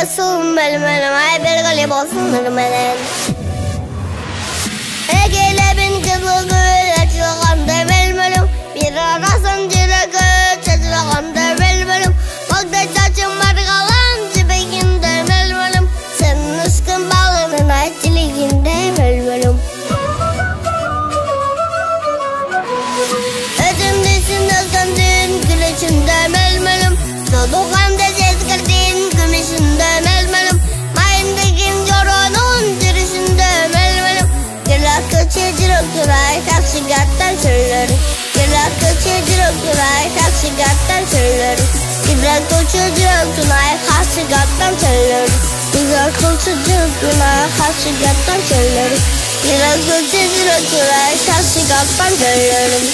olsun benim ay bir galip olsun benim. Egele bin kızıl gül açılğanda benim. Bir arasın cirakı çaçılğanda benim. Bakta saçım var kalan cibekinde benim. Senin ıskın bağının açılığında benim. Özümdesin özgündün güneşinde benim. Doğukan'da ses girdin gümüşünde benim. Mayındaki coronun girişinde benim. Gülakı çedirok duray taksigattan söylerim. Gülakı çedirok duray taksigattan söylerim. Gülakı çedirok duray taksigattan söylerim. Gülakı çedirok duray taksigattan söylerim. Gülakı çedirok duray taksigattan söylerim.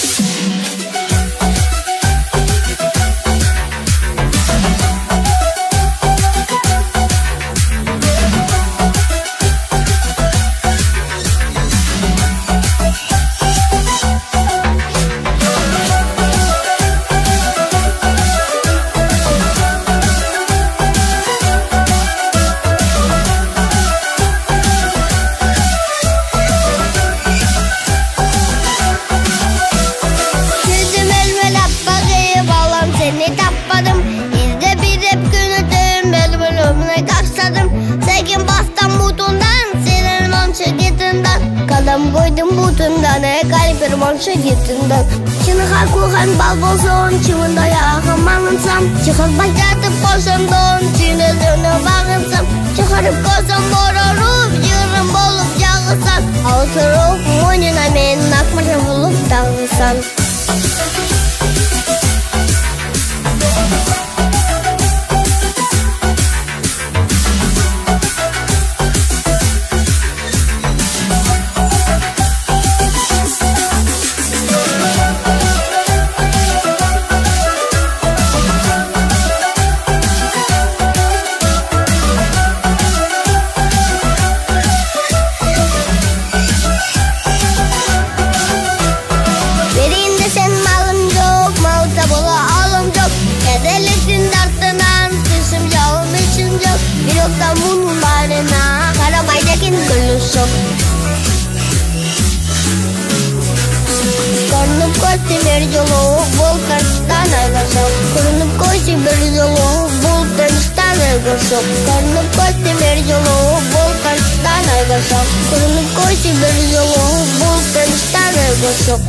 Seni tapmadım, izde bir hep günüdüm, bölümüne kaksadım. Sekin bastım butundan, senin manşa getinden. Kalem koydum butundan, kalbir manşa getinden. Şimdi hakukan bal bolsun, çivinde yağım anınsam. Çıkıp başlatıp koşumdan, çiğnezine bağınsam. Çıkarıp koşum borurup, yürüm bolup yağısan. Oturup oyununa men akmarım bulup dağısan. Yoktan bunlarına karabaydakin gülüşüm. Karnım koştu bir yolu bol karşıdan ayrılsam. Karnım koştu bir yolu bol karşıdan ayrılsam. Karnım koştu bir yolu bol karşıdan ayrılsam. Karnım koştu bir yolu bol karşıdan ayrılsam.